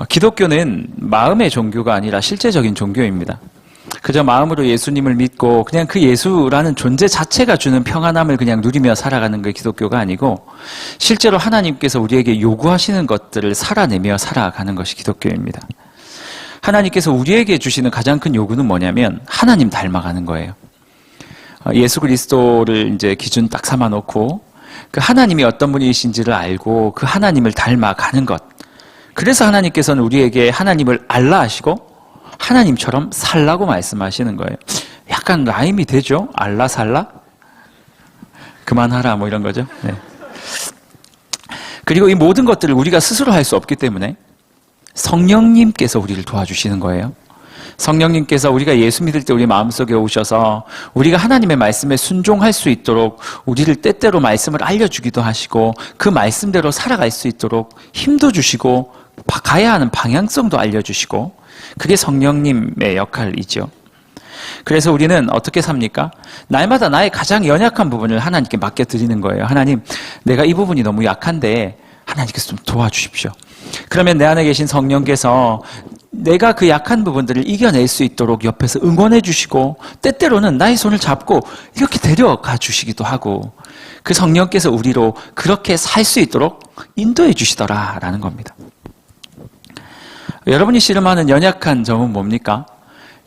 기독교는 마음의 종교가 아니라 실제적인 종교입니다. 그저 마음으로 예수님을 믿고 그냥 그 예수라는 존재 자체가 주는 평안함을 그냥 누리며 살아가는 게 기독교가 아니고 실제로 하나님께서 우리에게 요구하시는 것들을 살아내며 살아가는 것이 기독교입니다. 하나님께서 우리에게 주시는 가장 큰 요구는 뭐냐면 하나님 닮아가는 거예요. 예수 그리스도를 이제 기준 딱 삼아 놓고 그 하나님이 어떤 분이신지를 알고 그 하나님을 닮아가는 것. 그래서 하나님께서는 우리에게 하나님을 알라 하시고 하나님처럼 살라고 말씀하시는 거예요. 약간 라임이 되죠? 알라 살라? 그만하라 뭐 이런 거죠. 네. 그리고 이 모든 것들을 우리가 스스로 할 수 없기 때문에 성령님께서 우리를 도와주시는 거예요. 성령님께서 우리가 예수 믿을 때 우리 마음속에 오셔서 우리가 하나님의 말씀에 순종할 수 있도록 우리를 때때로 말씀을 알려주기도 하시고 그 말씀대로 살아갈 수 있도록 힘도 주시고 가야 하는 방향성도 알려주시고 그게 성령님의 역할이죠. 그래서 우리는 어떻게 삽니까? 날마다 나의 가장 연약한 부분을 하나님께 맡겨드리는 거예요. 하나님, 내가 이 부분이 너무 약한데 하나님께서 좀 도와주십시오. 그러면 내 안에 계신 성령께서 내가 그 약한 부분들을 이겨낼 수 있도록 옆에서 응원해 주시고 때때로는 나의 손을 잡고 이렇게 데려가 주시기도 하고 그 성령께서 우리로 그렇게 살 수 있도록 인도해 주시더라라는 겁니다. 여러분이 씨름하는 연약한 점은 뭡니까?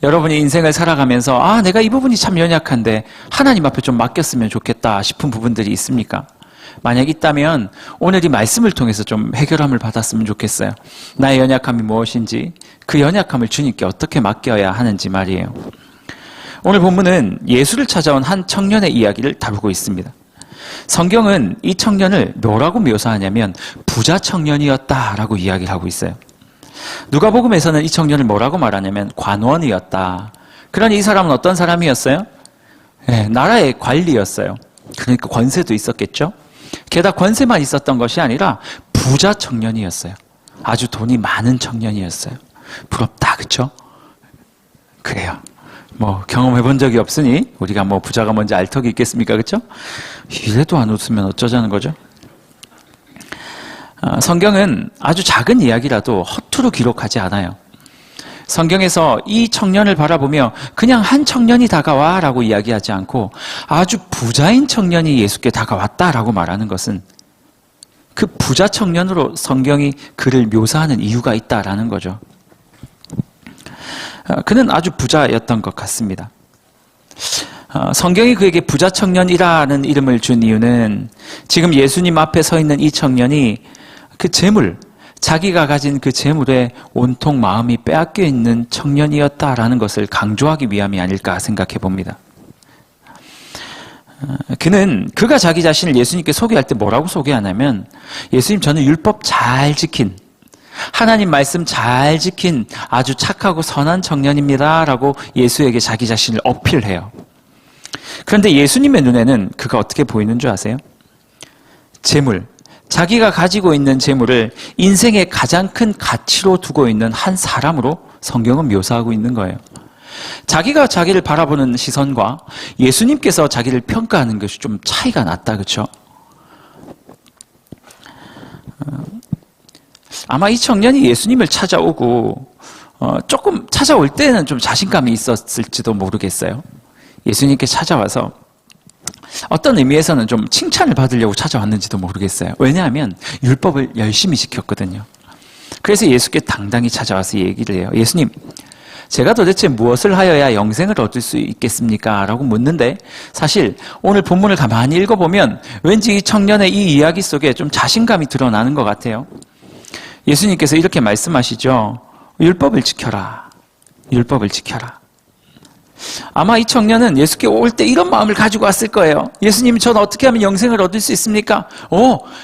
여러분이 인생을 살아가면서 내가 이 부분이 참 연약한데 하나님 앞에 좀 맡겼으면 좋겠다 싶은 부분들이 있습니까? 만약 있다면 오늘 이 말씀을 통해서 좀 해결함을 받았으면 좋겠어요. 나의 연약함이 무엇인지 그 연약함을 주님께 어떻게 맡겨야 하는지 말이에요. 오늘 본문은 예수를 찾아온 한 청년의 이야기를 다루고 있습니다. 성경은 이 청년을 뭐라고 묘사하냐면 부자 청년이었다라고 이야기를 하고 있어요. 누가복음에서는 이 청년을 뭐라고 말하냐면 관원이었다. 그러니 이 사람은 어떤 사람이었어요? 나라의 관리였어요. 그러니까 권세도 있었겠죠? 게다가 권세만 있었던 것이 아니라 부자 청년이었어요. 아주 돈이 많은 청년이었어요. 부럽다, 그렇죠? 그래요. 뭐 경험해 본 적이 없으니 우리가 뭐 부자가 뭔지 알 턱이 있겠습니까, 그렇죠? 이래도 안 웃으면 어쩌자는 거죠? 성경은 아주 작은 이야기라도 허투루 기록하지 않아요. 성경에서 이 청년을 바라보며 그냥 한 청년이 다가와 라고 이야기하지 않고 아주 부자인 청년이 예수께 다가왔다라고 말하는 것은 그 부자 청년으로 성경이 그를 묘사하는 이유가 있다라는 거죠. 그는 아주 부자였던 것 같습니다. 성경이 그에게 부자 청년이라는 이름을 준 이유는 지금 예수님 앞에 서 있는 이 청년이 그 재물, 자기가 가진 그 재물에 온통 마음이 빼앗겨 있는 청년이었다라는 것을 강조하기 위함이 아닐까 생각해 봅니다. 그가 자기 자신을 예수님께 소개할 때 뭐라고 소개하냐면 예수님, 저는 율법 잘 지킨 하나님 말씀 잘 지킨 아주 착하고 선한 청년입니다 라고 예수에게 자기 자신을 어필해요. 그런데 예수님의 눈에는 그가 어떻게 보이는 줄 아세요? 재물, 자기가 가지고 있는 재물을 인생의 가장 큰 가치로 두고 있는 한 사람으로 성경은 묘사하고 있는 거예요. 자기가 자기를 바라보는 시선과 예수님께서 자기를 평가하는 것이 좀 차이가 났다, 그렇죠? 아마 이 청년이 예수님을 찾아오고 조금 찾아올 때는 좀 자신감이 있었을지도 모르겠어요. 예수님께 찾아와서 어떤 의미에서는 좀 칭찬을 받으려고 찾아왔는지도 모르겠어요. 왜냐하면 율법을 열심히 지켰거든요. 그래서 예수께 당당히 찾아와서 얘기를 해요. 예수님, 제가 도대체 무엇을 하여야 영생을 얻을 수 있겠습니까? 라고 묻는데 사실 오늘 본문을 가만히 읽어보면 왠지 이 청년의 이 이야기 속에 좀 자신감이 드러나는 것 같아요. 예수님께서 이렇게 말씀하시죠. 율법을 지켜라. 율법을 지켜라. 아마 이 청년은 예수께 올 때 이런 마음을 가지고 왔을 거예요. 예수님, 저는 어떻게 하면 영생을 얻을 수 있습니까?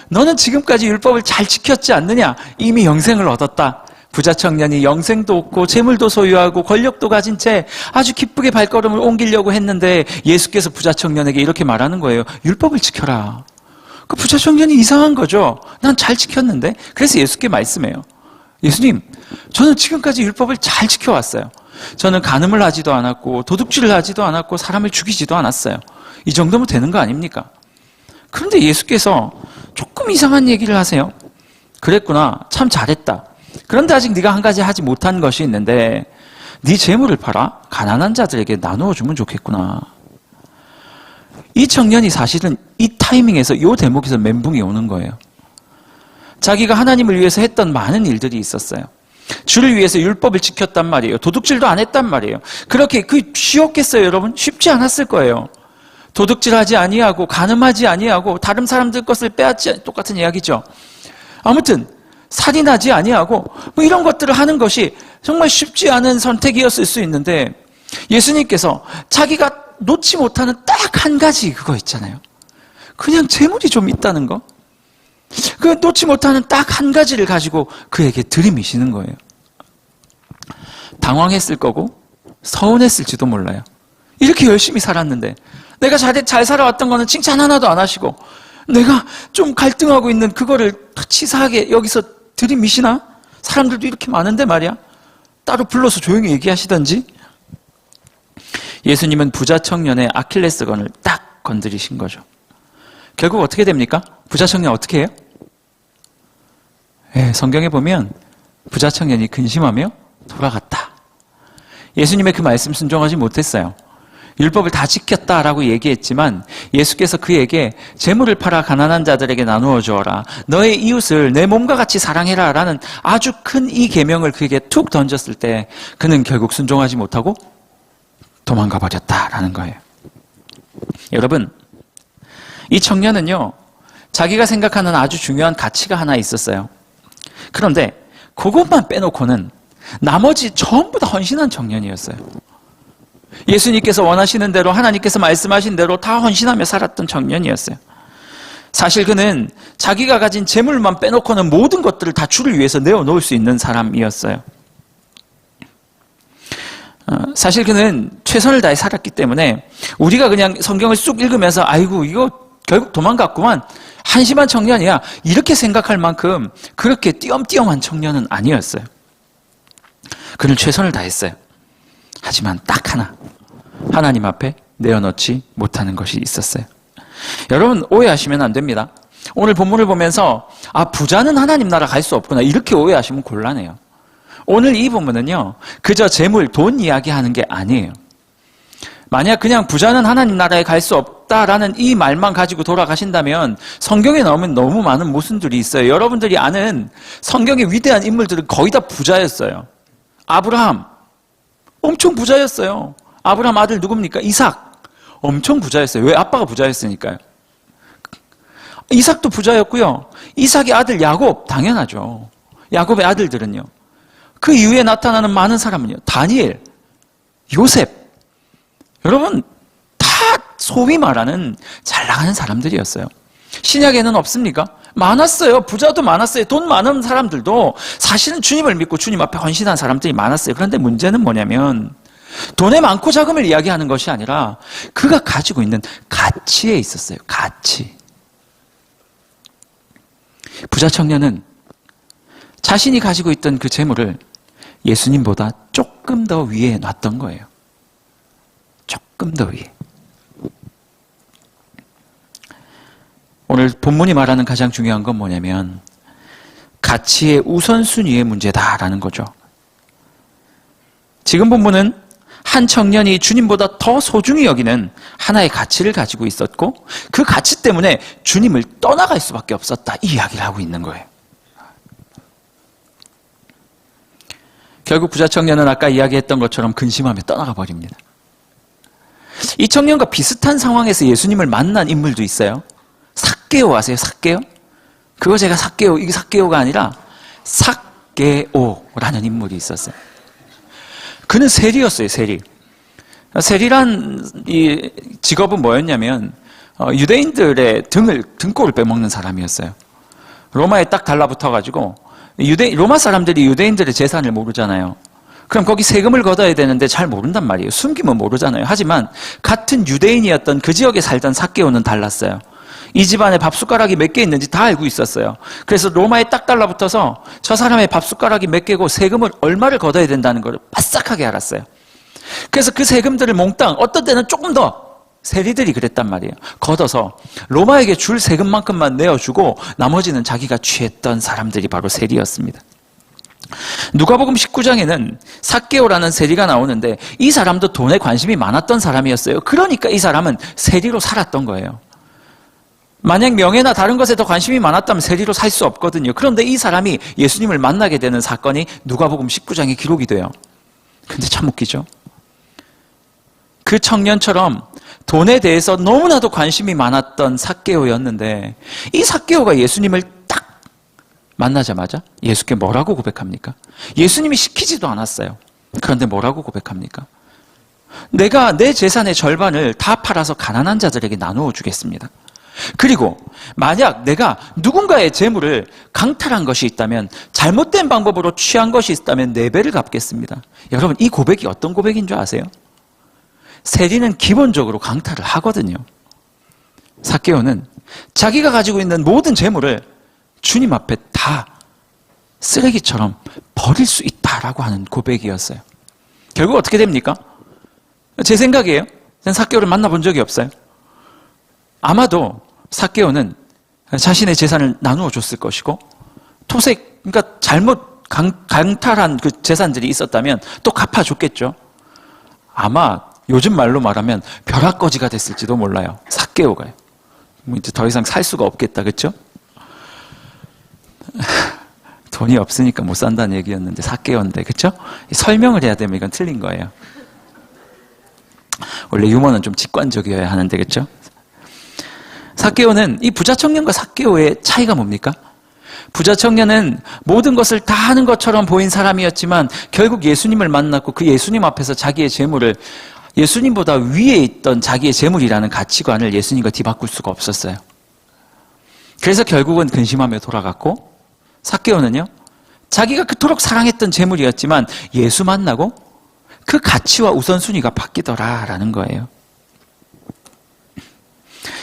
너는 지금까지 율법을 잘 지켰지 않느냐? 이미 영생을 얻었다. 부자 청년이 영생도 얻고 재물도 소유하고 권력도 가진 채 아주 기쁘게 발걸음을 옮기려고 했는데 예수께서 부자 청년에게 이렇게 말하는 거예요. 율법을 지켜라. 그 부자 청년이 이상한 거죠. 난 잘 지켰는데. 그래서 예수께 말씀해요. 예수님, 저는 지금까지 율법을 잘 지켜왔어요. 저는 간음을 하지도 않았고 도둑질을 하지도 않았고 사람을 죽이지도 않았어요. 이 정도면 되는 거 아닙니까? 그런데 예수께서 조금 이상한 얘기를 하세요. 그랬구나. 참 잘했다. 그런데 아직 네가 한 가지 하지 못한 것이 있는데 네 재물을 팔아 가난한 자들에게 나누어 주면 좋겠구나. 이 청년이 사실은 이 타이밍에서 이 대목에서 멘붕이 오는 거예요. 자기가 하나님을 위해서 했던 많은 일들이 있었어요. 주를 위해서 율법을 지켰단 말이에요. 도둑질도 안 했단 말이에요. 그렇게 쉬웠겠어요, 여러분? 쉽지 않았을 거예요. 도둑질하지 아니하고 간음하지 아니하고 다른 사람들 것을 빼앗지 똑같은 이야기죠. 아무튼 살인하지 아니하고 뭐 이런 것들을 하는 것이 정말 쉽지 않은 선택이었을 수 있는데 예수님께서 자기가 놓지 못하는 딱 한 가지 그거 있잖아요. 그냥 재물이 좀 있다는 거. 그 놓지 못하는 딱 한 가지를 가지고 그에게 들이미시는 거예요. 당황했을 거고 서운했을지도 몰라요. 이렇게 열심히 살았는데 내가 잘 살아왔던 거는 칭찬 하나도 안 하시고 내가 좀 갈등하고 있는 그거를 치사하게 여기서 들이미시나? 사람들도 이렇게 많은데 말이야. 따로 불러서 조용히 얘기하시던지. 예수님은 부자 청년의 아킬레스건을 딱 건드리신 거죠. 결국 어떻게 됩니까? 부자 청년 어떻게 해요? 성경에 보면 부자 청년이 근심하며 돌아갔다. 예수님의 그 말씀 순종하지 못했어요. 율법을 다 지켰다라고 얘기했지만 예수께서 그에게 재물을 팔아 가난한 자들에게 나누어 주어라. 너의 이웃을 내 몸과 같이 사랑해라 라는 아주 큰 이 계명을 그에게 툭 던졌을 때 그는 결국 순종하지 못하고 도망가 버렸다라는 거예요. 여러분, 이 청년은요, 자기가 생각하는 아주 중요한 가치가 하나 있었어요. 그런데 그것만 빼놓고는 나머지 전부 다 헌신한 청년이었어요. 예수님께서 원하시는 대로 하나님께서 말씀하신 대로 다 헌신하며 살았던 청년이었어요. 사실 그는 자기가 가진 재물만 빼놓고는 모든 것들을 다 주를 위해서 내어놓을 수 있는 사람이었어요. 사실 그는 최선을 다해 살았기 때문에 우리가 그냥 성경을 쑥 읽으면서 아이고 이거 결국 도망갔구만, 한심한 청년이야, 이렇게 생각할 만큼 그렇게 띄엄띄엄한 청년은 아니었어요. 그는 최선을 다했어요. 하지만 딱 하나, 하나님 앞에 내어놓지 못하는 것이 있었어요. 여러분, 오해하시면 안 됩니다. 오늘 본문을 보면서 부자는 하나님 나라 갈 수 없구나, 이렇게 오해하시면 곤란해요. 오늘 이 본문은요, 그저 재물, 돈 이야기하는 게 아니에요. 만약 그냥 부자는 하나님 나라에 갈 수 없다라는 이 말만 가지고 돌아가신다면 성경에 나오면 너무 많은 모순들이 있어요. 여러분들이 아는 성경의 위대한 인물들은 거의 다 부자였어요. 아브라함, 엄청 부자였어요. 아브라함 아들 누굽니까? 이삭, 엄청 부자였어요. 왜? 아빠가 부자였으니까요. 이삭도 부자였고요. 이삭의 아들 야곱, 당연하죠. 야곱의 아들들은요. 그 이후에 나타나는 많은 사람은요, 다니엘, 요셉, 여러분 다 소위 말하는 잘 나가는 사람들이었어요. 신약에는 없습니까? 많았어요. 부자도 많았어요. 돈 많은 사람들도 사실은 주님을 믿고 주님 앞에 헌신한 사람들이 많았어요. 그런데 문제는 뭐냐면 돈의 많고 작음을 이야기하는 것이 아니라 그가 가지고 있는 가치에 있었어요. 가치. 부자 청년은 자신이 가지고 있던 그 재물을 예수님보다 조금 더 위에 놨던 거예요. 조금 더 위에. 오늘 본문이 말하는 가장 중요한 건 뭐냐면 가치의 우선순위의 문제다라는 거죠. 지금 본문은 한 청년이 주님보다 더 소중히 여기는 하나의 가치를 가지고 있었고 그 가치 때문에 주님을 떠나갈 수밖에 없었다, 이 이야기를 하고 있는 거예요. 결국 부자 청년은 아까 이야기했던 것처럼 근심하며 떠나가 버립니다. 이 청년과 비슷한 상황에서 예수님을 만난 인물도 있어요. 삭개오 아세요? 삭개오? 그거 제가 삭개오, 이게 삭개오가 아니라 삭개오라는 인물이 있었어요. 그는 세리였어요, 세리. 세리란 이 직업은 뭐였냐면 유대인들의 등골을 빼먹는 사람이었어요. 로마에 딱 달라붙어가지고 로마 사람들이 유대인들의 재산을 모르잖아요. 그럼 거기 세금을 걷어야 되는데 잘 모른단 말이에요. 숨기면 모르잖아요. 하지만 같은 유대인이었던 그 지역에 살던 삭개오는 달랐어요. 이 집안에 밥숟가락이 몇 개 있는지 다 알고 있었어요. 그래서 로마에 딱 달라붙어서 저 사람의 밥숟가락이 몇 개고 세금을 얼마를 걷어야 된다는 걸 바싹하게 알았어요. 그래서 그 세금들을 몽땅, 어떤 때는 조금 더, 세리들이 그랬단 말이에요. 걷어서 로마에게 줄 세금만큼만 내어주고 나머지는 자기가 취했던 사람들이 바로 세리였습니다. 누가복음 19장에는 삭개오라는 세리가 나오는데 이 사람도 돈에 관심이 많았던 사람이었어요. 그러니까 이 사람은 세리로 살았던 거예요. 만약 명예나 다른 것에 더 관심이 많았다면 세리로 살 수 없거든요. 그런데 이 사람이 예수님을 만나게 되는 사건이 누가복음 19장에 기록이 돼요. 근데 참 웃기죠. 그 청년처럼 돈에 대해서 너무나도 관심이 많았던 삭개오였는데 이 삭개오가 예수님을 딱 만나자마자 예수께 뭐라고 고백합니까? 예수님이 시키지도 않았어요. 그런데 뭐라고 고백합니까? 내가 내 재산의 절반을 다 팔아서 가난한 자들에게 나누어 주겠습니다. 그리고 만약 내가 누군가의 재물을 강탈한 것이 있다면, 잘못된 방법으로 취한 것이 있다면 4배를 갚겠습니다. 여러분, 이 고백이 어떤 고백인 줄 아세요? 세리는 기본적으로 강탈을 하거든요. 삭개오는 자기가 가지고 있는 모든 재물을 주님 앞에 다 쓰레기처럼 버릴 수 있다라고 하는 고백이었어요. 결국 어떻게 됩니까? 제 생각이에요. 저는 삭개오를 만나본 적이 없어요. 아마도 삭개오는 자신의 재산을 나누어 줬을 것이고, 토색, 그러니까 잘못 강탈한 그 재산들이 있었다면 또 갚아줬겠죠. 아마 요즘 말로 말하면 벼락거지가 됐을지도 몰라요. 삭개오가요. 뭐 이제 더 이상 살 수가 없겠다, 그렇죠? 돈이 없으니까 못 산다는 얘기였는데 삭개오인데, 그렇죠? 설명을 해야 되면 이건 틀린 거예요. 원래 유머는 좀 직관적이어야 하는데, 그렇죠? 삭개오는, 이 부자 청년과 삭개오의 차이가 뭡니까? 부자 청년은 모든 것을 다 하는 것처럼 보인 사람이었지만 결국 예수님을 만났고 그 예수님 앞에서 자기의 재물을, 예수님보다 위에 있던 자기의 재물이라는 가치관을 예수님과 뒤바꿀 수가 없었어요. 그래서 결국은 근심하며 돌아갔고, 삭개오는요, 자기가 그토록 사랑했던 재물이었지만 예수 만나고 그 가치와 우선순위가 바뀌더라라는 거예요.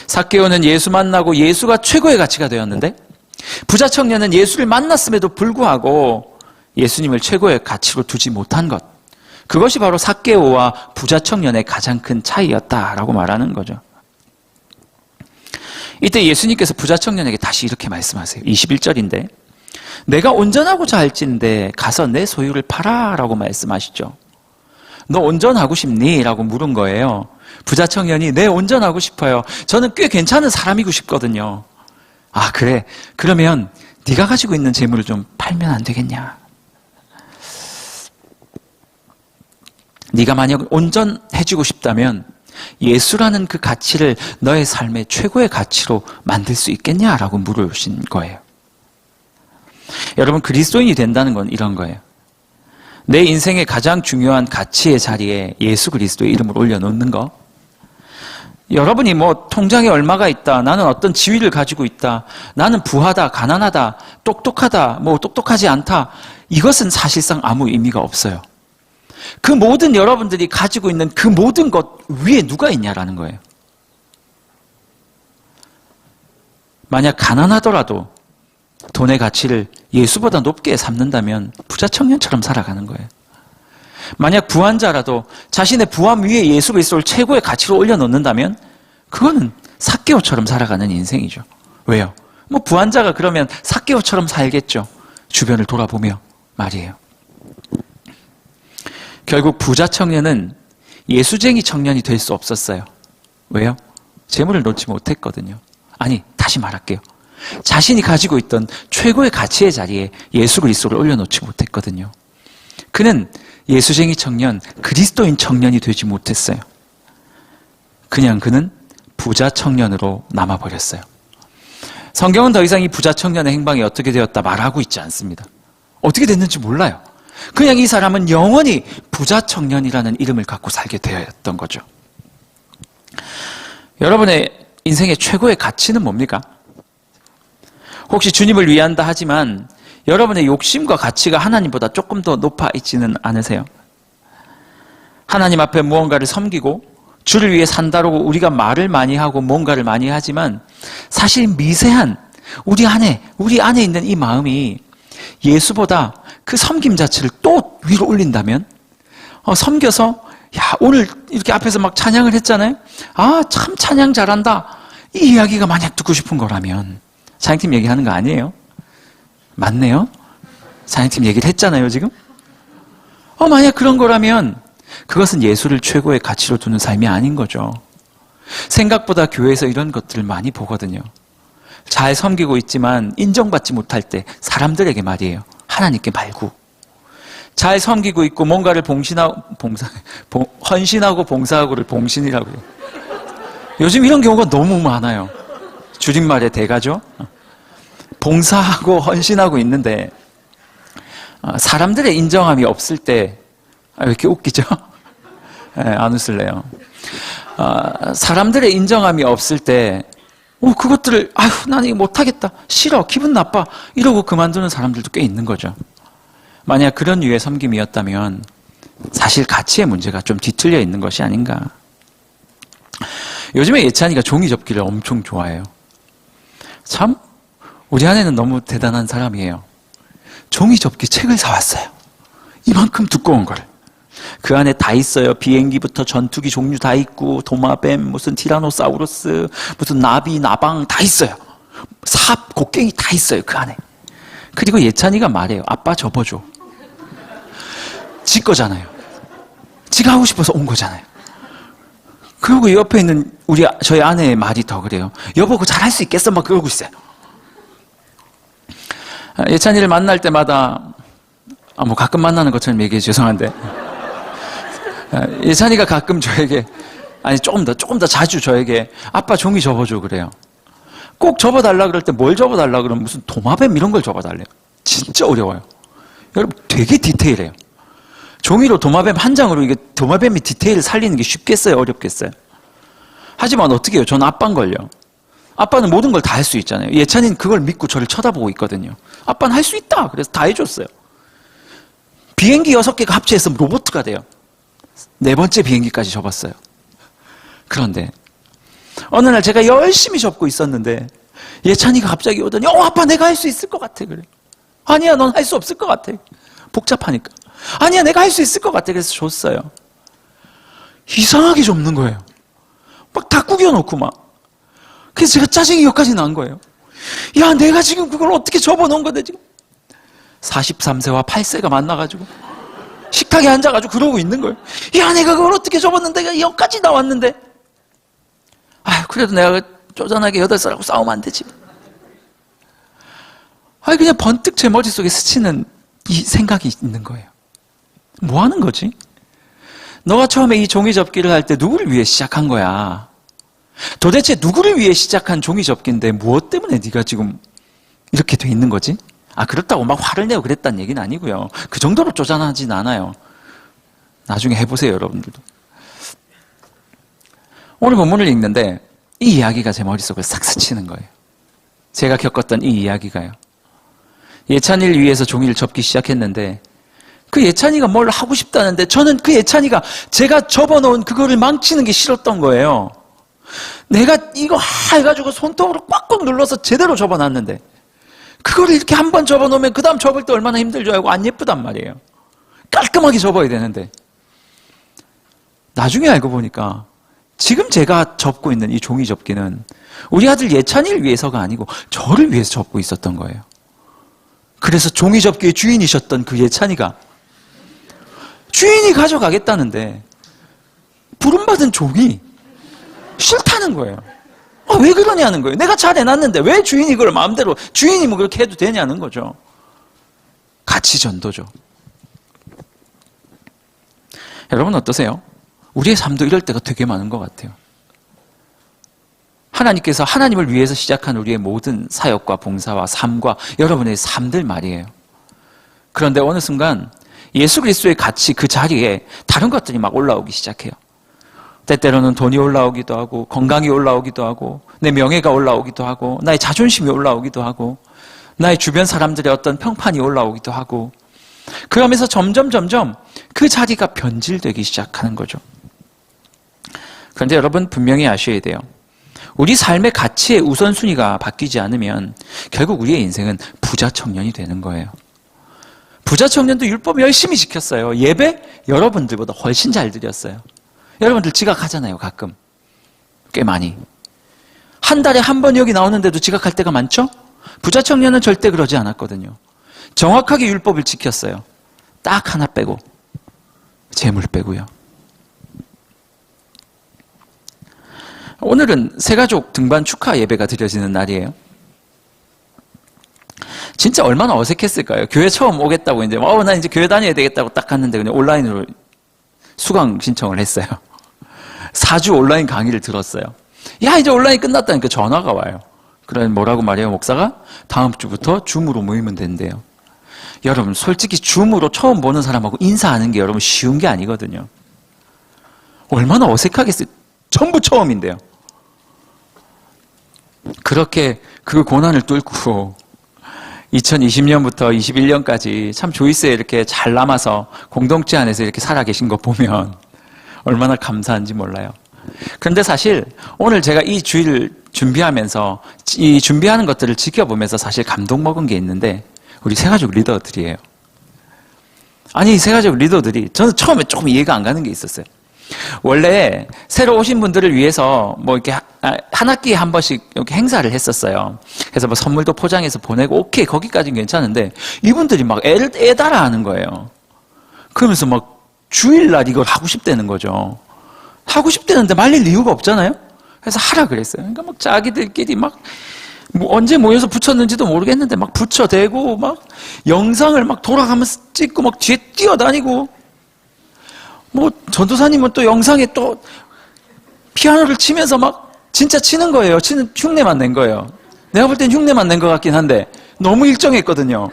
삭개오는 예수 만나고 예수가 최고의 가치가 되었는데, 부자 청년은 예수를 만났음에도 불구하고 예수님을 최고의 가치로 두지 못한 것, 그것이 바로 삭개오와 부자 청년의 가장 큰 차이였다라고 말하는 거죠. 이때 예수님께서 부자 청년에게 다시 이렇게 말씀하세요. 21절인데 내가 온전하고자 할진대 가서 내 소유를 팔아 라고 말씀하시죠. 너 온전하고 싶니? 라고 물은 거예요. 부자 청년이 네, 온전하고 싶어요. 저는 꽤 괜찮은 사람이고 싶거든요. 아, 그래. 그러면 네가 가지고 있는 재물을 좀 팔면 안 되겠냐? 네가 만약 온전해지고 싶다면 예수라는 그 가치를 너의 삶의 최고의 가치로 만들 수 있겠냐라고 물으신 거예요. 여러분, 그리스도인이 된다는 건 이런 거예요. 내 인생의 가장 중요한 가치의 자리에 예수 그리스도의 이름을 올려놓는 거. 여러분이 뭐 통장에 얼마가 있다, 나는 어떤 지위를 가지고 있다, 나는 부하다, 가난하다, 똑똑하다, 뭐 똑똑하지 않다, 이것은 사실상 아무 의미가 없어요. 그 모든 여러분들이 가지고 있는 그 모든 것 위에 누가 있냐라는 거예요. 만약 가난하더라도 돈의 가치를 예수보다 높게 삼는다면 부자 청년처럼 살아가는 거예요. 만약 부한자라도 자신의 부함 위에 예수 그리스도를 최고의 가치로 올려놓는다면 그거는 삭개오처럼 살아가는 인생이죠. 왜요? 뭐 부한자가 그러면 삭개오처럼 살겠죠. 주변을 돌아보며 말이에요. 결국 부자 청년은 예수쟁이 청년이 될 수 없었어요. 왜요? 재물을 놓지 못했거든요. 아니, 다시 말할게요. 자신이 가지고 있던 최고의 가치의 자리에 예수 그리스도를 올려놓지 못했거든요. 그는 예수쟁이 청년, 그리스도인 청년이 되지 못했어요. 그냥 그는 부자 청년으로 남아버렸어요. 성경은 더 이상 이 부자 청년의 행방이 어떻게 되었다 말하고 있지 않습니다. 어떻게 됐는지 몰라요. 그냥 이 사람은 영원히 부자 청년이라는 이름을 갖고 살게 되었던 거죠. 여러분의 인생의 최고의 가치는 뭡니까? 혹시 주님을 위한다 하지만 여러분의 욕심과 가치가 하나님보다 조금 더 높아 있지는 않으세요? 하나님 앞에 무언가를 섬기고 주를 위해 산다고 우리가 말을 많이 하고 뭔가를 많이 하지만 사실 미세한 우리 안에 있는 이 마음이 예수보다 그 섬김 자체를 또 위로 올린다면, 섬겨서 야, 오늘 이렇게 앞에서 막 찬양을 했잖아요. 아, 참 찬양 잘한다, 이 이야기가 만약 듣고 싶은 거라면, 찬양팀 얘기하는 거 아니에요? 맞네요. 사장팀 얘기를 했잖아요, 지금. 만약 그런 거라면 그것은 예수를 최고의 가치로 두는 삶이 아닌 거죠. 생각보다 교회에서 이런 것들을 많이 보거든요. 잘 섬기고 있지만 인정받지 못할 때 사람들에게 말이에요. 하나님께 말고. 잘 섬기고 있고 뭔가를 헌신하고 봉사하고를 봉신이라고 해요. 요즘 이런 경우가 너무 많아요. 줄임말의 대가죠. 봉사하고 헌신하고 있는데 사람들의 인정함이 없을 때 왜 이렇게 웃기죠? 안 웃을래요. 사람들의 인정함이 없을 때 그것들을 나는 이거 못하겠다, 싫어, 기분 나빠 이러고 그만두는 사람들도 꽤 있는 거죠. 만약 그런 류의 섬김이었다면 사실 가치의 문제가 좀 뒤틀려 있는 것이 아닌가. 요즘에 예찬이가 종이 접기를 엄청 좋아해요. 참 우리 아내는 너무 대단한 사람이에요. 종이 접기 책을 사왔어요. 이만큼 두꺼운 거를. 그 안에 다 있어요. 비행기부터 전투기 종류 다 있고 도마뱀, 무슨 티라노사우루스, 무슨 나비, 나방 다 있어요. 삽, 곡괭이 다 있어요, 그 안에. 그리고 예찬이가 말해요. 아빠 접어줘. 지 거잖아요. 지가 하고 싶어서 온 거잖아요. 그리고 옆에 있는 저희 아내의 말이 더 그래요. 여보, 그거 잘할 수 있겠어? 막 그러고 있어요. 예찬이를 만날 때마다 가끔 만나는 것처럼 얘기해 죄송한데 예찬이가 가끔 저에게 조금 더 자주 저에게 아빠 종이 접어줘 그래요. 꼭 접어달라 그럴 때 뭘 접어달라 그러면 무슨 도마뱀 이런 걸 접어달래요. 진짜 어려워요. 여러분 되게 디테일해요. 종이로 도마뱀 한 장으로 이게 도마뱀의 디테일을 살리는 게 쉽겠어요, 어렵겠어요? 하지만 어떻게 해요? 전 아빠인걸요. 아빠는 모든 걸 다 할 수 있잖아요. 예찬이는 그걸 믿고 저를 쳐다보고 있거든요. 아빠는 할 수 있다. 그래서 다 해줬어요. 비행기 6개가 합체해서 로봇가 돼요. 4번째 비행기까지 접었어요. 그런데 어느 날 제가 열심히 접고 있었는데 예찬이가 갑자기 오더니 아빠 내가 할 수 있을 것 같아. 그래. 아니야, 넌 할 수 없을 것 같아. 복잡하니까. 아니야, 내가 할 수 있을 것 같아. 그래서 줬어요. 이상하게 접는 거예요. 막 다 구겨놓고 막. 그래서 제가 짜증이 여기까지 난 거예요. 야, 내가 지금 그걸 어떻게 접어놓은 건데 지금 43세와 8세가 만나가지고 식탁에 앉아가지고 그러고 있는 거예요. 야, 내가 그걸 어떻게 접었는데 여기까지 나왔는데 그래도 내가 쪼잔하게 8살하고 싸우면 안 되지. 그냥 번뜩 제 머릿속에 스치는 이 생각이 있는 거예요. 뭐 하는 거지? 너가 처음에 이 종이 접기를 할 때 누구를 위해 시작한 거야? 도대체 누구를 위해 시작한 종이 접기인데 무엇 때문에 네가 지금 이렇게 돼 있는 거지? 그렇다고 막 화를 내고 그랬다는 얘기는 아니고요. 그 정도로 쪼잔하진 않아요. 나중에 해보세요, 여러분들도. 오늘 본문을 읽는데 이 이야기가 제 머릿속을 싹 스치는 거예요. 제가 겪었던 이 이야기가요. 예찬이를 위해서 종이를 접기 시작했는데 그 예찬이가 뭘 하고 싶다는데 저는 그 예찬이가 제가 접어놓은 그거를 망치는 게 싫었던 거예요. 내가 이거 해가지고 손톱으로 꽉꽉 눌러서 제대로 접어놨는데 그거를 이렇게 한 번 접어놓으면 그 다음 접을 때 얼마나 힘들 줄 알고 안 예쁘단 말이에요. 깔끔하게 접어야 되는데 나중에 알고 보니까 지금 제가 접고 있는 이 종이 접기는 우리 아들 예찬이를 위해서가 아니고 저를 위해서 접고 있었던 거예요. 그래서 종이 접기의 주인이셨던 그 예찬이가 주인이 가져가겠다는데 부름받은 종이 싫다는 거예요. 왜 그러냐는 거예요. 내가 잘 해놨는데 왜 주인이 그걸 마음대로 주인이 뭐 그렇게 해도 되냐는 거죠. 가치 전도죠. 여러분 어떠세요? 우리의 삶도 이럴 때가 되게 많은 것 같아요. 하나님께서 하나님을 위해서 시작한 우리의 모든 사역과 봉사와 삶과 여러분의 삶들 말이에요. 그런데 어느 순간 예수 그리스도의 가치 그 자리에 다른 것들이 막 올라오기 시작해요. 때때로는 돈이 올라오기도 하고 건강이 올라오기도 하고 내 명예가 올라오기도 하고 나의 자존심이 올라오기도 하고 나의 주변 사람들의 어떤 평판이 올라오기도 하고 그러면서 점점 그 자리가 변질되기 시작하는 거죠. 그런데 여러분 분명히 아셔야 돼요. 우리 삶의 가치의 우선순위가 바뀌지 않으면 결국 우리의 인생은 부자 청년이 되는 거예요. 부자 청년도 율법 열심히 지켰어요. 예배 여러분들보다 훨씬 잘 드렸어요. 여러분들 지각하잖아요, 가끔. 꽤 많이. 한 달에 한 번 여기 나오는데도 지각할 때가 많죠? 부자 청년은 절대 그러지 않았거든요. 정확하게 율법을 지켰어요. 딱 하나 빼고. 재물 빼고요. 오늘은 새가족 등반 축하 예배가 드려지는 날이에요. 진짜 얼마나 어색했을까요? 교회 처음 오겠다고 이제 나 이제 교회 다녀야 되겠다고 딱 갔는데 그냥 온라인으로 수강 신청을 했어요. 4주 온라인 강의를 들었어요. 야, 이제 온라인 끝났다니까 전화가 와요. 그래 뭐라고 말해요, 목사가? 다음 주부터 줌으로 모이면 된대요. 여러분, 솔직히 줌으로 처음 보는 사람하고 인사하는 게 여러분 쉬운 게 아니거든요. 얼마나 어색하겠어요. 전부 처음인데요. 그렇게 그 고난을 뚫고 2020년부터 21년까지 참 조이스에 이렇게 잘 남아서 공동체 안에서 이렇게 살아계신 거 보면 얼마나 감사한지 몰라요. 그런데 사실 오늘 제가 이 주일 준비하면서 이 준비하는 것들을 지켜보면서 사실 감동 먹은 게 있는데 우리 새가족 리더들이에요. 아니, 새가족 리더들이 저는 처음에 조금 이해가 안 가는 게 있었어요. 원래 새로 오신 분들을 위해서 뭐 이렇게 한 학기에 한 번씩 이렇게 행사를 했었어요. 그래서 뭐 선물도 포장해서 보내고 오케이, 거기까지는 괜찮은데 이분들이 막 애 따라 하는 거예요. 그러면서 막 주일날 이걸 하고 싶다는 거죠. 하고 싶다는데 말릴 이유가 없잖아요. 그래서 하라 그랬어요. 그러니까 막 자기들끼리 막 뭐 언제 모여서 붙였는지도 모르겠는데 막 붙여대고 막 영상을 막 돌아가면서 찍고 막 뒤에 뛰어다니고, 뭐 전도사님은 또 영상에 또 피아노를 치면서 막 진짜 치는 거예요. 치는 흉내만 낸 거예요. 내가 볼 땐 흉내만 낸 것 같긴 한데 너무 일정했거든요.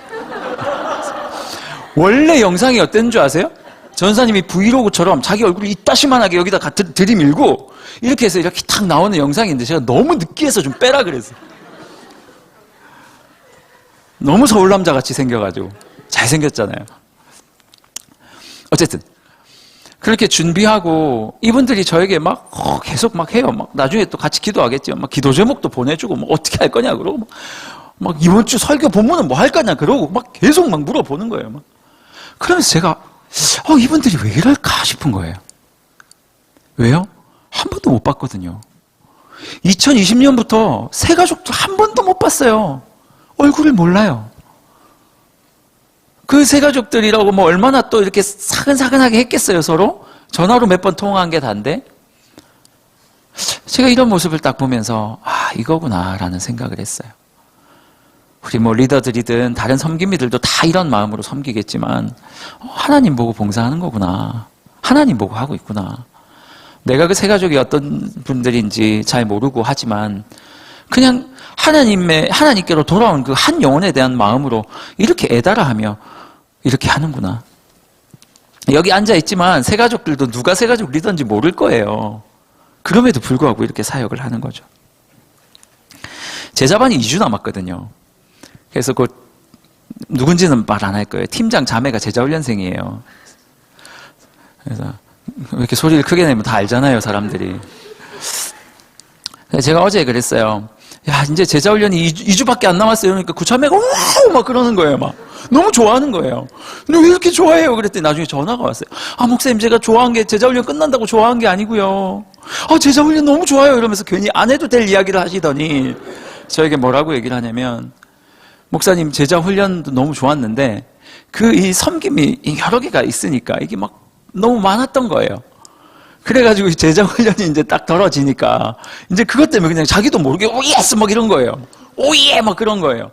원래 영상이 어땠는 줄 아세요? 전사님이 브이로그처럼 자기 얼굴을 이따시만하게 여기다 들이밀고 이렇게 해서 이렇게 탁 나오는 영상인데 제가 너무 느끼해서 좀 빼라 그랬어요. 너무 서울남자같이 생겨가지고. 잘생겼잖아요. 어쨌든 그렇게 준비하고 이분들이 저에게 막 계속 막 해요. 막 나중에 또 같이 기도하겠죠. 막 기도 제목도 보내주고 뭐 어떻게 할 거냐 그러고 막 이번 주 설교 본문은 뭐 할 거냐 그러고 막 계속 막 물어보는 거예요. 막. 그러면서 제가 이분들이 왜 이럴까 싶은 거예요. 왜요? 한 번도 못 봤거든요. 2020년부터 새가족들 한 번도 못 봤어요. 얼굴을 몰라요. 그 새가족들이라고 뭐 얼마나 또 이렇게 사근사근하게 했겠어요, 서로? 전화로 몇 번 통화한 게 단데? 제가 이런 모습을 딱 보면서 이거구나라는 생각을 했어요. 우리 뭐 리더들이든 다른 섬김이들도 다 이런 마음으로 섬기겠지만 하나님 보고 봉사하는 거구나. 하나님 보고 하고 있구나. 내가 그 새가족이 어떤 분들인지 잘 모르고 하지만 그냥 하나님께로 돌아온 그 한 영혼에 대한 마음으로 이렇게 애달아하며 이렇게 하는구나. 여기 앉아있지만 새가족들도 누가 새가족 리더인지 모를 거예요. 그럼에도 불구하고 이렇게 사역을 하는 거죠. 제자반이 2주 남았거든요. 그래서 누군지는 말 안 할 거예요. 팀장 자매가 제자훈련생이에요. 그래서 왜 이렇게 소리를 크게 내면 다 알잖아요, 사람들이. 제가 어제 그랬어요. 야, 이제 제자훈련이 2주밖에 안 남았어요. 그러니까 그 자매가 와우 막 그러는 거예요. 막 너무 좋아하는 거예요. 근데 왜 이렇게 좋아해요? 그랬더니 나중에 전화가 왔어요. 목사님, 제가 좋아한 게 제자훈련 끝난다고 좋아한 게 아니고요. 제자훈련 너무 좋아요. 이러면서 괜히 안 해도 될 이야기를 하시더니 저에게 뭐라고 얘기를 하냐면, 목사님, 제자훈련도 너무 좋았는데 이 섬김이 여러 개가 있으니까 이게 막 너무 많았던 거예요. 그래가지고 제자훈련이 이제 딱 덜어지니까 이제 그것 때문에 그냥 자기도 모르게 오예스 막 이런 거예요. 오예 막 그런 거예요.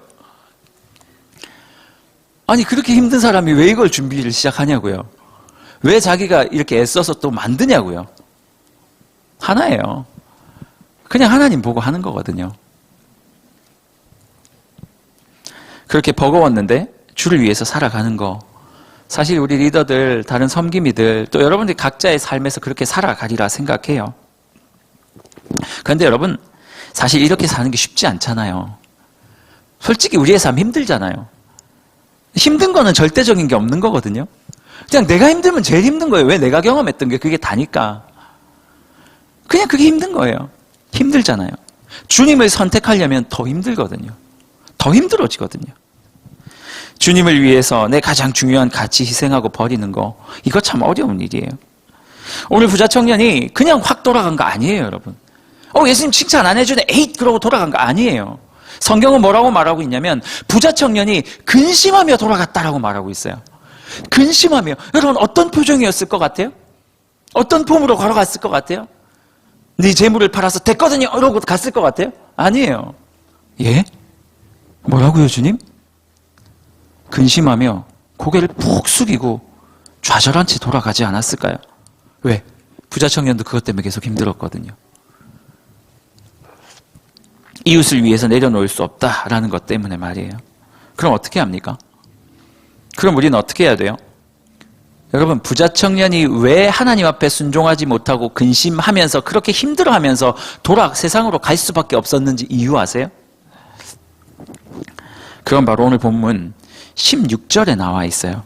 아니, 그렇게 힘든 사람이 왜 이걸 준비를 시작하냐고요. 왜 자기가 이렇게 애써서 또 만드냐고요. 하나예요. 그냥 하나님 보고 하는 거거든요. 그렇게 버거웠는데 주를 위해서 살아가는 거, 사실 우리 리더들, 다른 섬김이들, 또 여러분들이 각자의 삶에서 그렇게 살아가리라 생각해요. 그런데 여러분, 사실 이렇게 사는 게 쉽지 않잖아요. 솔직히 우리의 삶 힘들잖아요. 힘든 거는 절대적인 게 없는 거거든요. 그냥 내가 힘들면 제일 힘든 거예요. 왜? 내가 경험했던 게 그게 다니까. 그냥 그게 힘든 거예요. 힘들잖아요. 주님을 선택하려면 더 힘들거든요. 더 힘들어지거든요. 주님을 위해서 내 가장 중요한 가치 희생하고 버리는 거, 이거 참 어려운 일이에요. 오늘 부자 청년이 그냥 확 돌아간 거 아니에요, 여러분. 예수님 칭찬 안 해주네, 에잇! 그러고 돌아간 거 아니에요. 성경은 뭐라고 말하고 있냐면 부자 청년이 근심하며 돌아갔다라고 말하고 있어요. 근심하며. 여러분 어떤 표정이었을 것 같아요? 어떤 폼으로 걸어갔을 것 같아요? 네 재물을 팔아서 됐거든요 이러고 갔을 것 같아요? 아니에요. 예? 뭐라고요 주님? 근심하며 고개를 푹 숙이고 좌절한 채 돌아가지 않았을까요? 왜? 부자 청년도 그것 때문에 계속 힘들었거든요. 이웃을 위해서 내려놓을 수 없다라는 것 때문에 말이에요. 그럼 어떻게 합니까? 그럼 우리는 어떻게 해야 돼요? 여러분 부자 청년이 왜 하나님 앞에 순종하지 못하고 근심하면서 그렇게 힘들어하면서 세상으로 갈 수밖에 없었는지 이유 아세요? 그건 바로 오늘 본문 16절에 나와 있어요.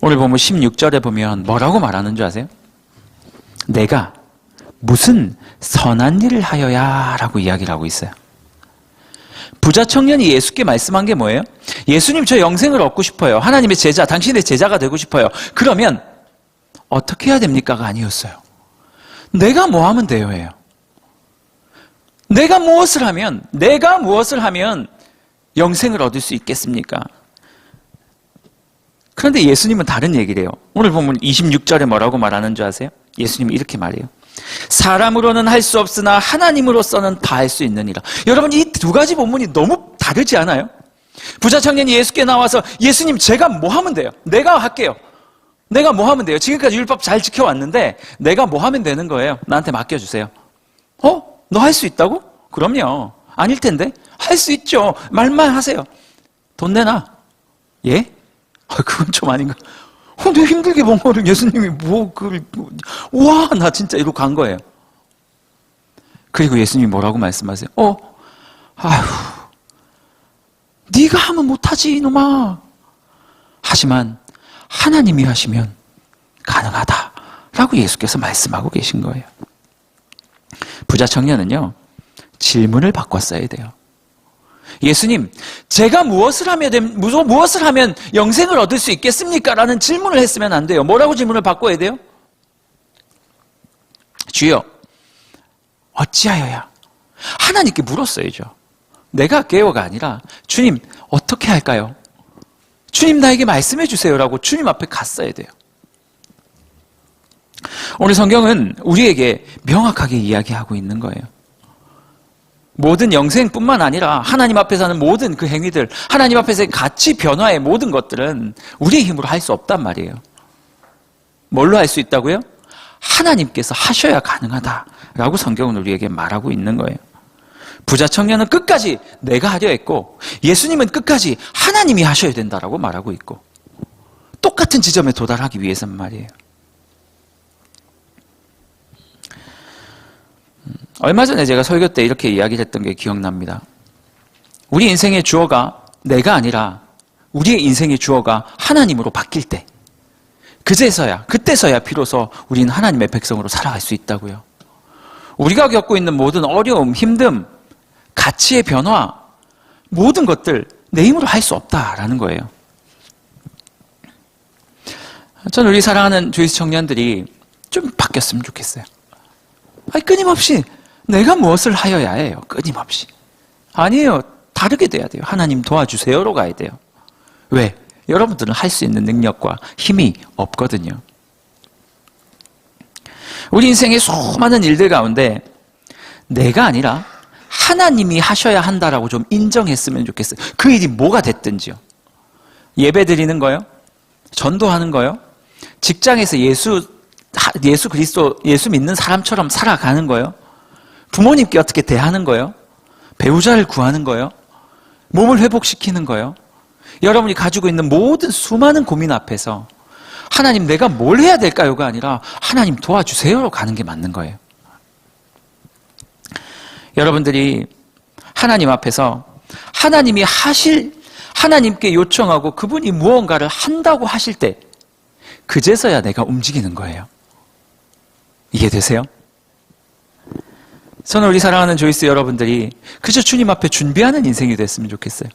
오늘 본문 16절에 보면 뭐라고 말하는 줄 아세요? 내가 무슨 선한 일을 하여야 라고 이야기를 하고 있어요. 부자 청년이 예수께 말씀한 게 뭐예요? 예수님 저 영생을 얻고 싶어요. 하나님의 제자, 당신의 제자가 되고 싶어요. 그러면 어떻게 해야 됩니까가 아니었어요. 내가 뭐 하면 돼요 예요. 내가 무엇을 하면 영생을 얻을 수 있겠습니까? 그런데 예수님은 다른 얘기를 해요. 오늘 보면 26절에 뭐라고 말하는 줄 아세요? 예수님이 이렇게 말해요. 사람으로는 할 수 없으나 하나님으로서는 다 할 수 있느니라. 여러분 이 두 가지 본문이 너무 다르지 않아요? 부자 청년이 예수께 나와서 예수님 제가 뭐 하면 돼요? 내가 할게요. 내가 뭐 하면 돼요? 지금까지 율법 잘 지켜왔는데 내가 뭐 하면 되는 거예요? 나한테 맡겨주세요. 너 할 수 있다고? 그럼요. 아닐 텐데? 할 수 있죠. 말만 하세요. 돈 내놔. 예? 그건 좀 아닌가? 내가 힘들게 본 거를 예수님이 와, 나 진짜 이러고 간 거예요. 그리고 예수님이 뭐라고 말씀하세요? 아휴, 네가 하면 못하지, 이놈아. 하지만 하나님이 하시면 가능하다라고 예수께서 말씀하고 계신 거예요. 부자 청년은요, 질문을 바꿨어야 돼요. 예수님, 제가 무엇을 하면 영생을 얻을 수 있겠습니까? 라는 질문을 했으면 안 돼요. 뭐라고 질문을 바꿔야 돼요? 주여, 어찌하여야? 하나님께 물었어야죠. 내가 할게요가 아니라 주님, 어떻게 할까요? 주님 나에게 말씀해 주세요라고 주님 앞에 갔어야 돼요. 오늘 성경은 우리에게 명확하게 이야기하고 있는 거예요. 모든 영생뿐만 아니라 하나님 앞에서 하는 모든 그 행위들, 하나님 앞에서의 가치 변화의 모든 것들은 우리의 힘으로 할 수 없단 말이에요. 뭘로 할 수 있다고요? 하나님께서 하셔야 가능하다라고 성경은 우리에게 말하고 있는 거예요. 부자 청년은 끝까지 내가 하려 했고 예수님은 끝까지 하나님이 하셔야 된다라고 말하고 있고 똑같은 지점에 도달하기 위해서는 말이에요. 얼마 전에 제가 설교 때 이렇게 이야기를 했던 게 기억납니다. 우리 인생의 주어가 내가 아니라 우리의 인생의 주어가 하나님으로 바뀔 때 그때서야 비로소 우리는 하나님의 백성으로 살아갈 수 있다고요. 우리가 겪고 있는 모든 어려움, 힘듦, 가치의 변화, 모든 것들 내 힘으로 할 수 없다라는 거예요. 저는 우리 사랑하는 조이스 청년들이 좀 바뀌었으면 좋겠어요. 끊임없이 내가 무엇을 하여야 해요. 끊임없이. 아니에요. 다르게 돼야 돼요. 하나님 도와주세요로 가야 돼요. 왜? 여러분들은 할 수 있는 능력과 힘이 없거든요. 우리 인생의 수많은 일들 가운데 내가 아니라 하나님이 하셔야 한다라고 좀 인정했으면 좋겠어요. 그 일이 뭐가 됐든지요. 예배 드리는 거요? 전도하는 거요? 직장에서 예수 그리스도, 예수 믿는 사람처럼 살아가는 거요? 부모님께 어떻게 대하는 거요? 배우자를 구하는 거요? 몸을 회복시키는 거요? 여러분이 가지고 있는 모든 수많은 고민 앞에서 하나님 내가 뭘 해야 될까요가 아니라 하나님 도와주세요로 가는 게 맞는 거예요. 여러분들이 하나님 앞에서 하나님께 요청하고 그분이 무언가를 한다고 하실 때 그제서야 내가 움직이는 거예요. 이해되세요? 저는 우리 사랑하는 조이스 여러분들이 그저 주님 앞에 준비하는 인생이 됐으면 좋겠어요.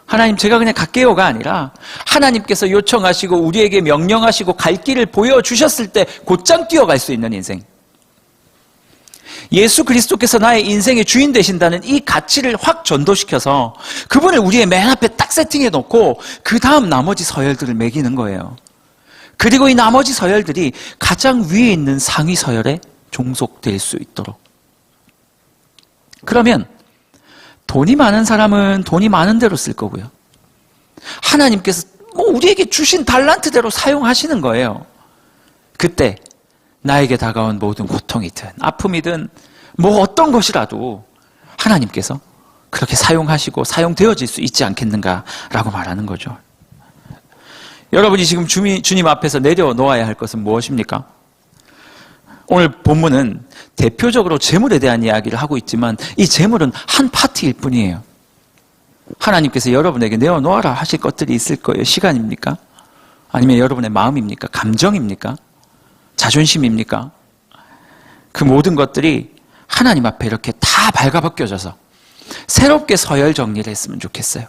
하나님 제가 그냥 갈게요가 아니라 하나님께서 요청하시고 우리에게 명령하시고 갈 길을 보여주셨을 때 곧장 뛰어갈 수 있는 인생. 예수 그리스도께서 나의 인생의 주인 되신다는 이 가치를 확 전도시켜서 그분을 우리의 맨 앞에 딱 세팅해 놓고 그 다음 나머지 서열들을 매기는 거예요. 그리고 이 나머지 서열들이 가장 위에 있는 상위 서열에 종속될 수 있도록. 그러면 돈이 많은 사람은 돈이 많은 대로 쓸 거고요. 하나님께서 우리에게 주신 달란트대로 사용하시는 거예요. 그때 나에게 다가온 모든 고통이든 아픔이든 어떤 것이라도 하나님께서 그렇게 사용하시고 사용되어질 수 있지 않겠는가라고 말하는 거죠. 여러분이 지금 주님 앞에서 내려놓아야 할 것은 무엇입니까? 오늘 본문은 대표적으로 재물에 대한 이야기를 하고 있지만 이 재물은 한 파트일 뿐이에요. 하나님께서 여러분에게 내어놓아라 하실 것들이 있을 거예요. 시간입니까? 아니면 여러분의 마음입니까? 감정입니까? 자존심입니까? 그 모든 것들이 하나님 앞에 이렇게 다 발가벗겨져서 새롭게 서열 정리를 했으면 좋겠어요.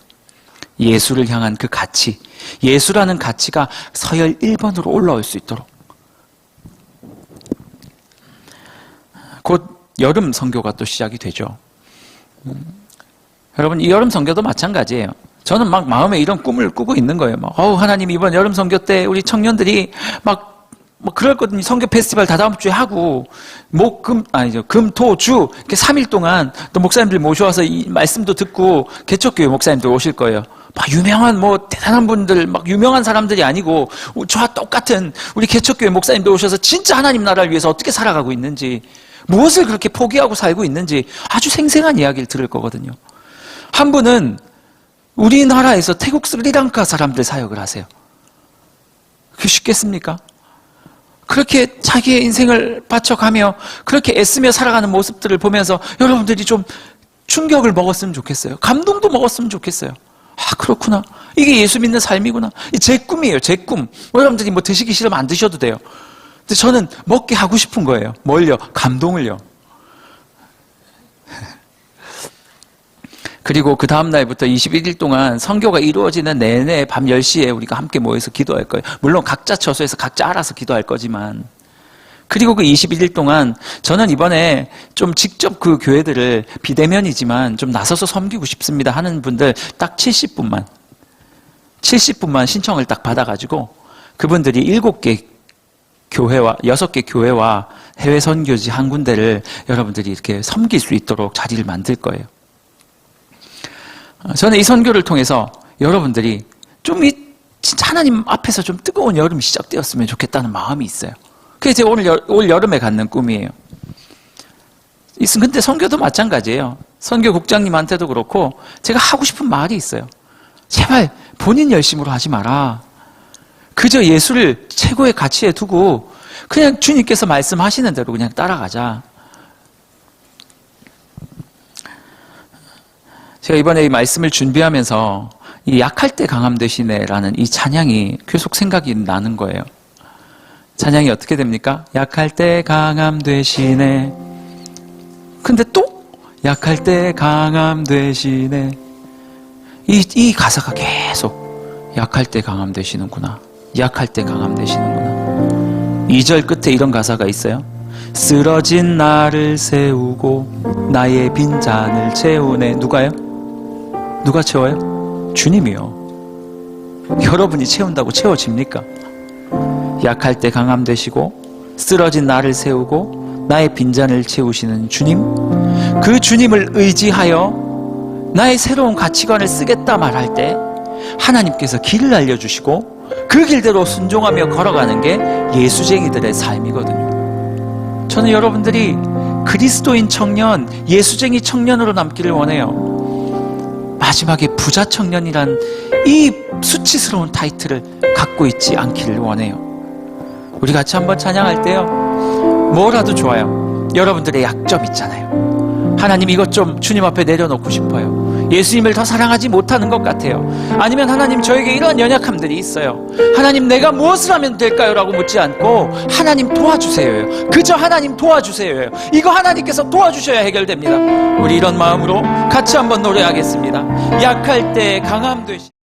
예수를 향한 그 가치, 예수라는 가치가 서열 1번으로 올라올 수 있도록. 곧 여름 선교가 또 시작이 되죠. 여러분, 이 여름 선교도 마찬가지예요. 저는 막 마음에 이런 꿈을 꾸고 있는 거예요. 하나님 이번 여름 선교 때 우리 청년들이 그럴거든요. 선교 페스티벌 다 다음 주에 하고, 금, 토, 주, 이렇게 3일 동안 또 목사님들 모셔와서 이 말씀도 듣고, 개척교회 목사님들 오실 거예요. 유명한 대단한 분들, 유명한 사람들이 아니고, 저와 똑같은 우리 개척교회 목사님들 오셔서 진짜 하나님 나라를 위해서 어떻게 살아가고 있는지, 무엇을 그렇게 포기하고 살고 있는지 아주 생생한 이야기를 들을 거거든요. 한 분은 우리나라에서 태국 스리랑카 사람들 사역을 하세요. 그게 쉽겠습니까? 그렇게 자기의 인생을 바쳐가며 그렇게 애쓰며 살아가는 모습들을 보면서 여러분들이 좀 충격을 먹었으면 좋겠어요. 감동도 먹었으면 좋겠어요. 그렇구나. 이게 예수 믿는 삶이구나. 제 꿈이에요. 제 꿈. 여러분들이 드시기 싫으면 안 드셔도 돼요. 근데 저는 먹게 하고 싶은 거예요. 뭘요? 감동을요. 그리고 그 다음 날부터 21일 동안 선교가 이루어지는 내내 밤 10시에 우리가 함께 모여서 기도할 거예요. 물론 각자 처소에서 각자 알아서 기도할 거지만. 그리고 그 21일 동안 저는 이번에 좀 직접 그 교회들을 비대면이지만 좀 나서서 섬기고 싶습니다 하는 분들 딱 70분만 신청을 딱 받아가지고 그분들이 7개 교회와 6개 교회와 해외 선교지 한 군데를 여러분들이 이렇게 섬길 수 있도록 자리를 만들 거예요. 저는 이 선교를 통해서 여러분들이 좀 진짜 하나님 앞에서 좀 뜨거운 여름이 시작되었으면 좋겠다는 마음이 있어요. 그게 제가 올 여름에 갖는 꿈이에요. 근데 선교도 마찬가지예요. 선교국장님한테도 그렇고 제가 하고 싶은 말이 있어요. 제발 본인 열심으로 하지 마라. 그저 예수를 최고의 가치에 두고 그냥 주님께서 말씀하시는 대로 그냥 따라가자. 제가 이번에 이 말씀을 준비하면서 이 약할 때 강함 되시네라는 이 찬양이 계속 생각이 나는 거예요. 찬양이 어떻게 됩니까? 약할 때 강함 되시네. 근데 또 약할 때 강함 되시네. 이 가사가 계속 약할 때 강함 되시는구나. 약할 때 강함 되시는구나. 2절 끝에 이런 가사가 있어요. 쓰러진 나를 세우고 나의 빈잔을 채우네. 누가요? 누가 채워요? 주님이요. 여러분이 채운다고 채워집니까? 약할 때 강함 되시고 쓰러진 나를 세우고 나의 빈잔을 채우시는 주님, 그 주님을 의지하여 나의 새로운 가치관을 쓰겠다 말할 때 하나님께서 길을 알려주시고 그 길대로 순종하며 걸어가는 게 예수쟁이들의 삶이거든요. 저는 여러분들이 그리스도인 청년, 예수쟁이 청년으로 남기를 원해요. 마지막에 부자 청년이란 이 수치스러운 타이틀을 갖고 있지 않기를 원해요. 우리 같이 한번 찬양할 때요, 뭐라도 좋아요. 여러분들의 약점 있잖아요. 하나님 이것 좀 주님 앞에 내려놓고 싶어요. 예수님을 더 사랑하지 못하는 것 같아요. 아니면 하나님 저에게 이런 연약함들이 있어요. 하나님 내가 무엇을 하면 될까요? 라고 묻지 않고 하나님 도와주세요. 그저 하나님 도와주세요. 이거 하나님께서 도와주셔야 해결됩니다. 우리 이런 마음으로 같이 한번 노래하겠습니다. 약할 때 강함 되시